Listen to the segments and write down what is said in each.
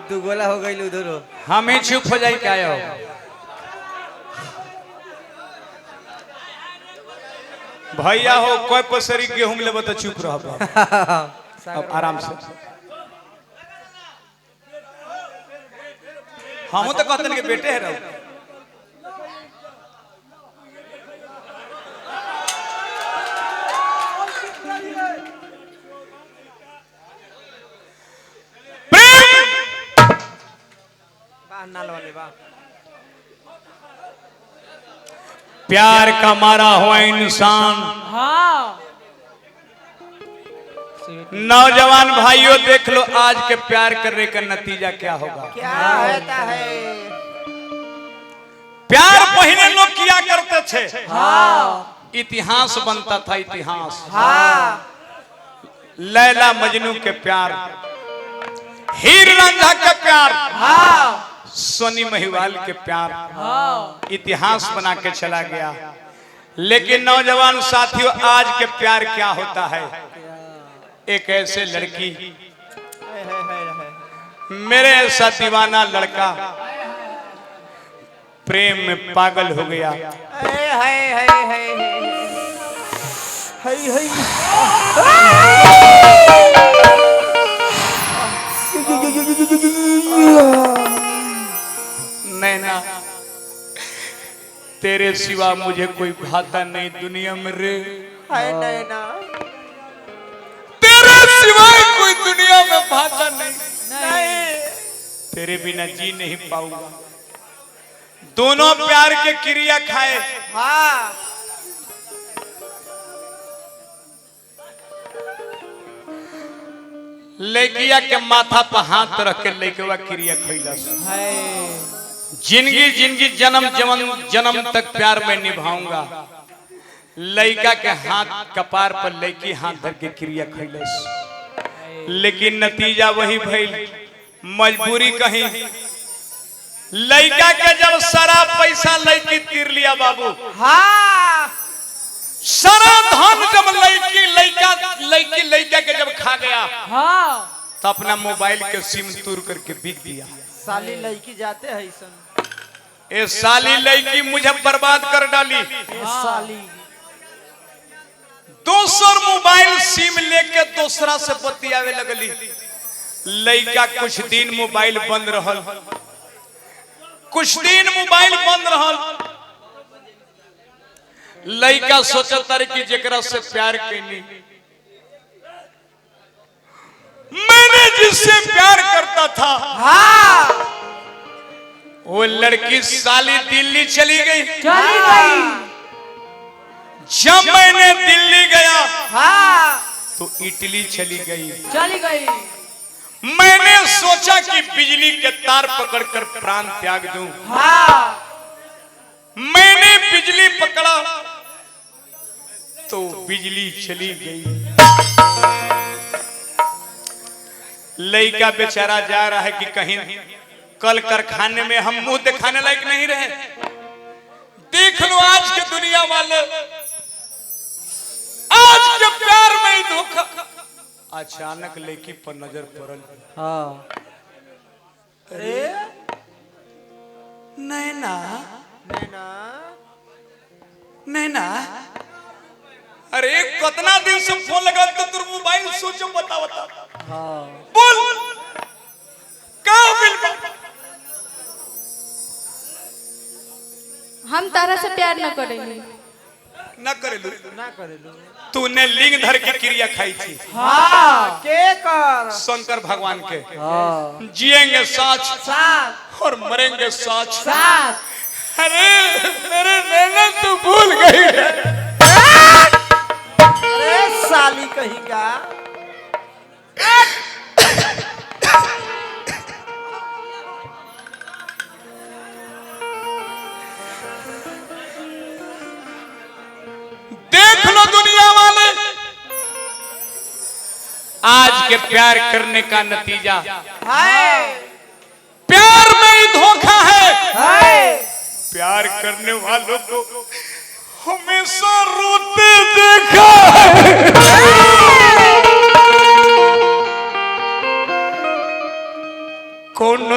तू गोला हो गई उधर हम ही चुप हो जाए क्या हो भैया हो कोई पसरी गेहूं लेब तो चुप रह अब आराम से हम तो कहते के बेटे है रहो प्यार का मारा हुआ इंसान हाँ नौजवान भाइयों देख लो आज के प्यार करने का नतीजा क्या होगा क्या होता है प्यार पहले लोग किया करते थे हाँ इतिहास बनता था इतिहास हाँ लैला मजनू के प्यार हीर रांझा के प्यार हाँ सोनी महिवाल के प्यार हाँ इतिहास बना के चला गया लेकिन नौजवान साथियों आज के प्यार क्या होता है एक ऐसे लड़की मेरे ऐसा दीवाना लड़का प्रेम में पागल हो गया नैना तेरे सिवा मुझे कोई भाता नहीं दुनिया में रे नैना तेरे सिवा कोई दुनिया में भाता नहीं तेरे बिना जी नहीं पाऊंगा दोनों प्यार के क्रिया खाए हाँ लड़किया के माथा पर हाथ रख के लड़कवा क्रिया खैला जिंदगी जिंदगी जन्म तक प्यार में निभाऊंगा लड़का के हाथ कपार पर लड़की हाथ धर के क्रिया खैलस लेकिन नतीजा वही भइल मजबूरी कहीं लड़का के जब सारा पैसा लड़की तीर लिया बाबू हाँ सारा धन जब लड़का के जब खा गया हाँ तो अपना मोबाइल के सिम तोड़ करके बिक दिया साली लड़की जाते हैं सन ए साली लड़की मुझे बर्बाद कर डाली साली दोसर मोबाइल सिम लेके दूसरा से बतियावे लगली लड़का कुछ दिन मोबाइल बंद रहल कुछ दिन मोबाइल बंद रहल लड़का सोचता रहे कि जेकरा से प्यार कैली मैंने जिससे प्यार करता था हाँ वो लड़की साली दिल्ली चली गई जब मैंने दिल्ली गया हाँ तो इटली चली गई चली गई मैंने सोचा कि बिजली के तार पकड़कर प्राण त्याग दूं हाँ मैंने बिजली पकड़ा तो बिजली चली गई लड़का बेचारा जा रहा है कि कहीं कल कारखाने में हम मुंह दिखाने लायक नहीं रहे देख लो आज के दुनिया वाले आज के प्यार में ही धोखा अचानक लड़की पर नजर पड़ल हाँ अरे नैना नैना नैना अरे कितना दिन से फोन लगा तो तुम मोबाइल सोचो बता हाँ बोल कहाँ मिल हम तारा से प्यार न करेंगे न करेलू ना करेलू तूने लिंग धर की क्रिया खाई थी हाँ के कर शंकर भगवान के हाँ जिएंगे साथ साथ और मरेंगे साथ साथ अरे मेरे नैना तू भूल गई अरे साली कहीं का देख लो दुनिया वाले आज के प्यार करने का नतीजा है प्यार में ही धोखा है प्यार करने वालों को हमेशा रोते देखा है कौन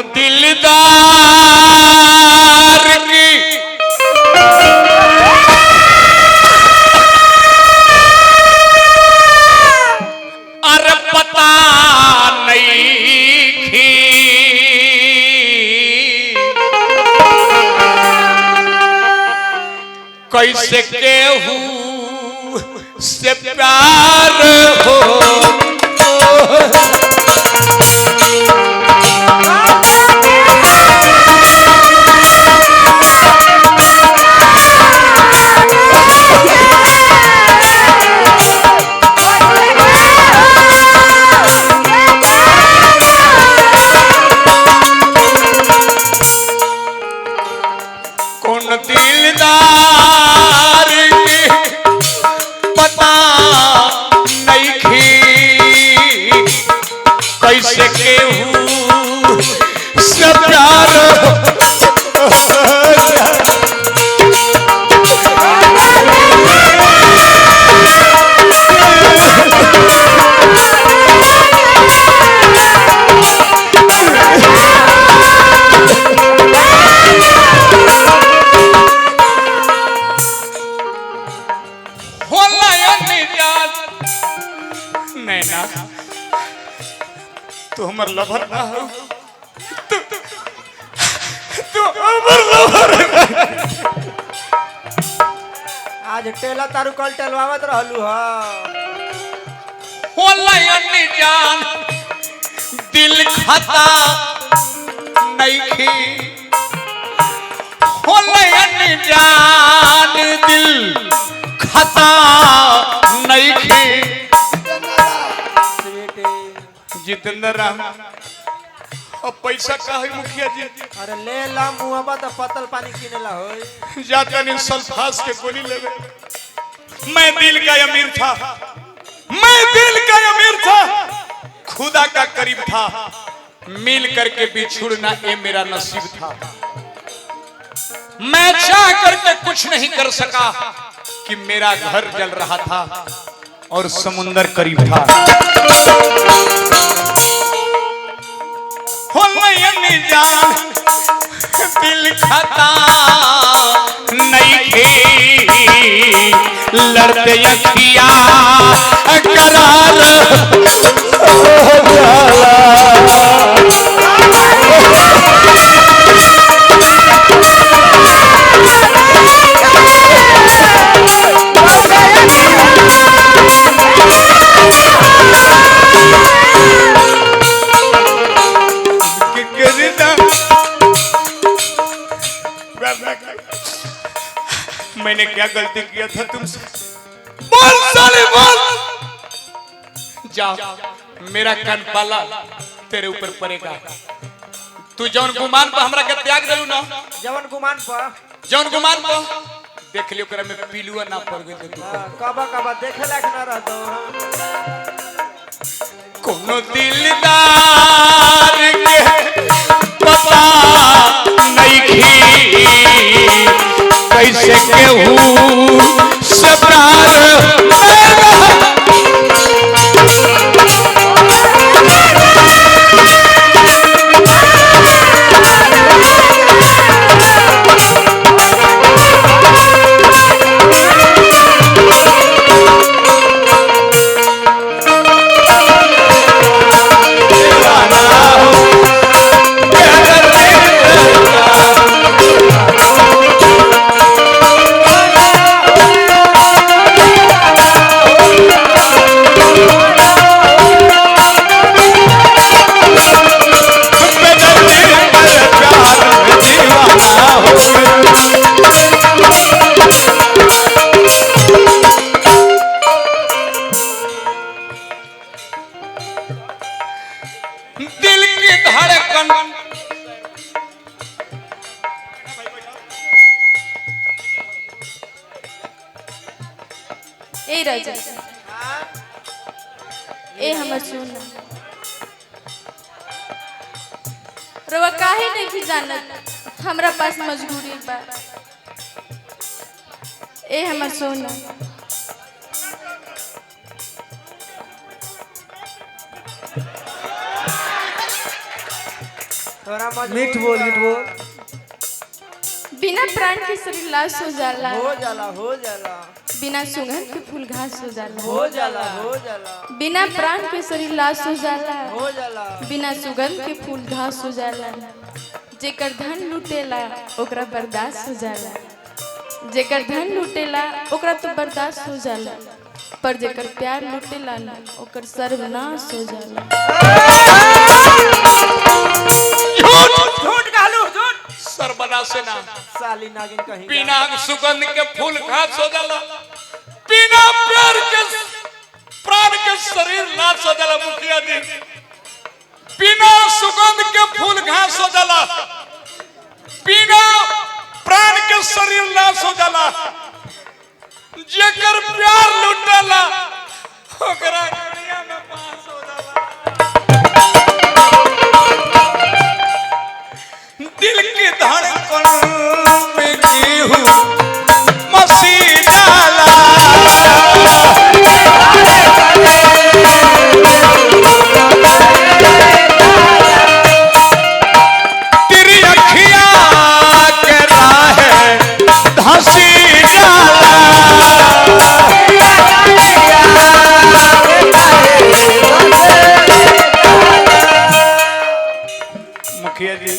कैसे केहू से प्यार हो दिलदार के पता नहीं खी कैसे केहू से प्यार तू हमर लवर ना हो तू हमर लवर आज टेला तारू कल टेलवावत रहलू ह होला अन्नी जान दिल खाता नहीं खी होला अन्नी जान दिल खाता नहीं खी जितेंद्र राम अब पैसा का है मुखिया जी अरे ले ला मुआबा तो पतल पानी किनेला होई जाता नहीं सल्फास के गोली लेवे मैं दिल का अमीर था मैं दिल का अमीर था खुदा का करीब था मिल करके बिछुड़ना ये मेरा नसीब था मैं चाह करके कुछ नहीं कर सका कि मेरा घर जल रहा था और समुंदर करीब था जान दिल खाता नहीं थे लड़ते अखिया करार मैंने क्या गलती किया था तुमसे बोल साले बोल जाओ मेरा कान पाला तेरे ऊपर पड़ेगा तू जौन गुमान पर हमरा के त्याग देलू ना जवन गुमान पर देख लियो करे में पीलुआ ना पड़ गई तू कबा कबा देखे लायक ना रहतो कोनो दिलदार के पता नहीं खी कैसे केहू से प्यार दिल की धड़कन ए राजा ए हमर सुन रवा काहे नहीं भी जानत हमरा पास मजबूरी बा ए हमर सोना मीठ बोल बिना प्राण के शरीर लाश हो जाला हो जाला बिना सुगंध के फूल घास हो जाला बिना प्राण के शरीर लाश हो जाला बिना सुगंध के फूल घास हो जाला जेकर धन लुटेला ओकरा बर्दाश्त हो जाला जेकर धन लुटेला ओकरा तो बर्दाश्त हो जाला, पर जेकर प्यार लुटेला ना ओकर सर्वनाश हो जाला। झूठ कहलू झूठ सर्वनाश ना साली नागिन कहीं बिना सुगंध के फूल घास हो जाला, बिना प्यार के प्राण के शरीर नाश हो जाला। मुखिया जी बिना सुगंध के फूल घास हो जाला, बिना प्राण के शरीर नाश हो जाला। जेकर प्यार लुटला ओकरा दुनिया में पास हो जाला। दिल की धड़कन में गेहूं मसीह डाला, तेरी अखियां के राह धंसी डाला। मुखिया जी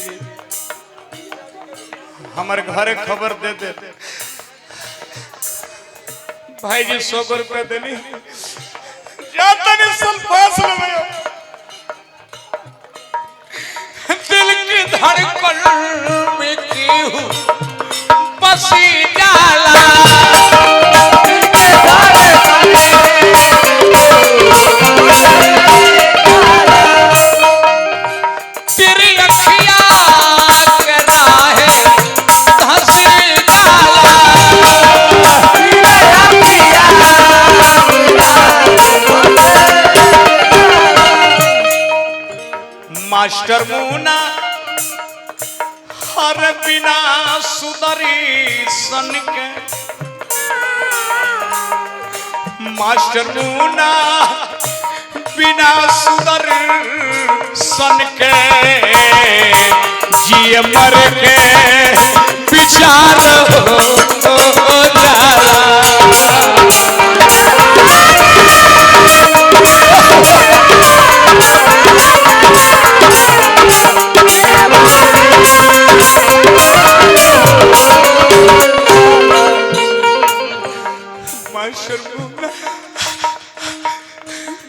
हमारे घरे खबर दे दे भाई जी 100 रुपया देनी जाता नहीं सल्फास में। दिल की धड़कन में गेहूं बसी डाला, तेरी अखियां के राह धंसी डाला। मास्टर मुना हर बिना सुधरी सन के, मास्टर मुना बिना सुधर सन के, जिए मर के विचार हो जाला।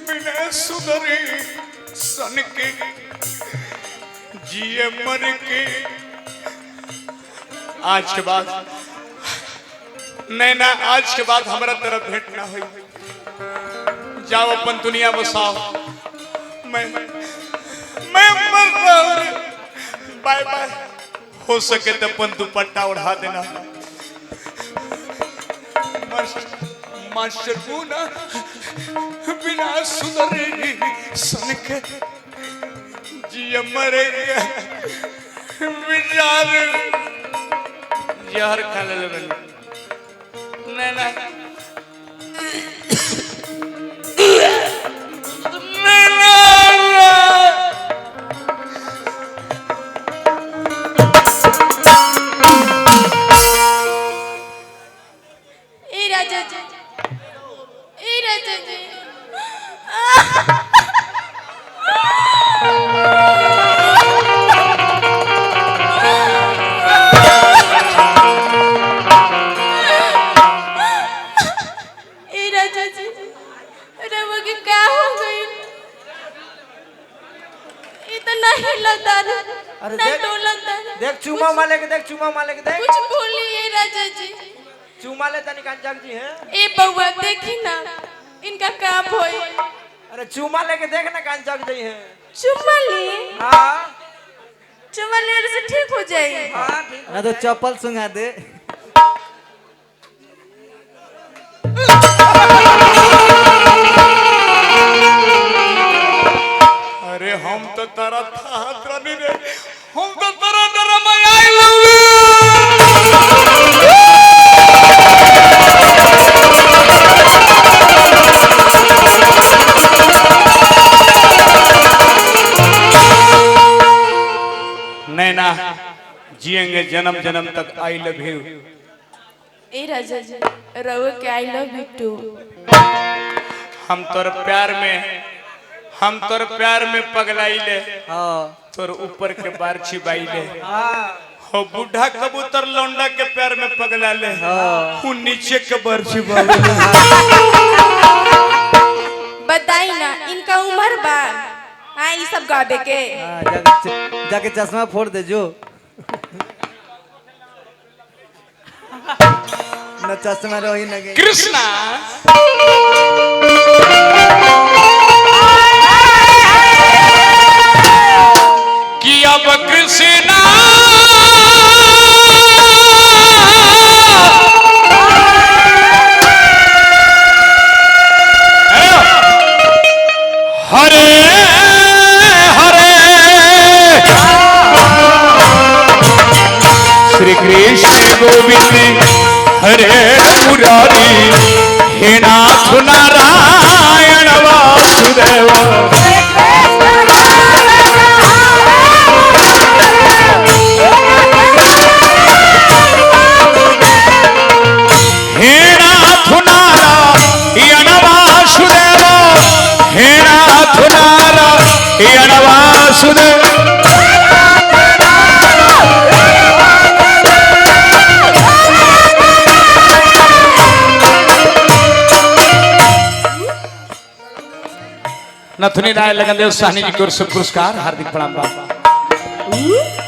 बिना सुधरे सन के, जिए मर के। आज के बाद नैना, आज के बाद हमारा तरफ भेंट ना हुई। जाओ अपन दुनिया बसाओ, मैं मर रहा हूं। Bye bye. हो सके तो अपन दुपट्टा उड़ा देना। मास्टर मुना बिना सुधरे सन के, जिए मरे विचार। जहर खा ले नैना, अरे देख चूमा माले के, देख चूमा माले के, देख कुछ बोलिए राजा जी। चूमा ले तनी कांचक जी हैं। ए बउआ देखी ना इनका काम होई। अरे चूमा लेके देख ना कांचक जी हैं। चुम्मा ली? हाँ चुम्मा लेने से ठीक हो जाएगी। हाँ ठीक। अरे तो चप्पल सुंघा दे। अरे हम तो तारा था नहीं रे, हम तो तारा डरमा आई लव नैना, जिएंगे जन्म जन्म तक। I love you. ए राजा जी रवो के आई लव यू टू। हम तोर प्यार में पगलाई ले, हाँ तोर ऊपर के बार छिबाई ले। हो बूढ़ा कबूतर लौंडा के पैर में पगला ले वो नीचे के बर्फी बताई ना इनका उम्र बा हाँ ये सब गाबे के जाके चश्मा फोड़ दे जो न चश्मा रही न गई कृष्णा कि अब कृष्णा हरे हरे श्री कृष्ण गोविंद हरे मुरारी हे नाथ नारायण वासुदेव हे नाथ नारायण वासुदेव हे नाथ नारायण वासुदेव नथुनी राय लगन देव साहनी जी की ओर से पुरस्कार हार्दिक प्रणाम।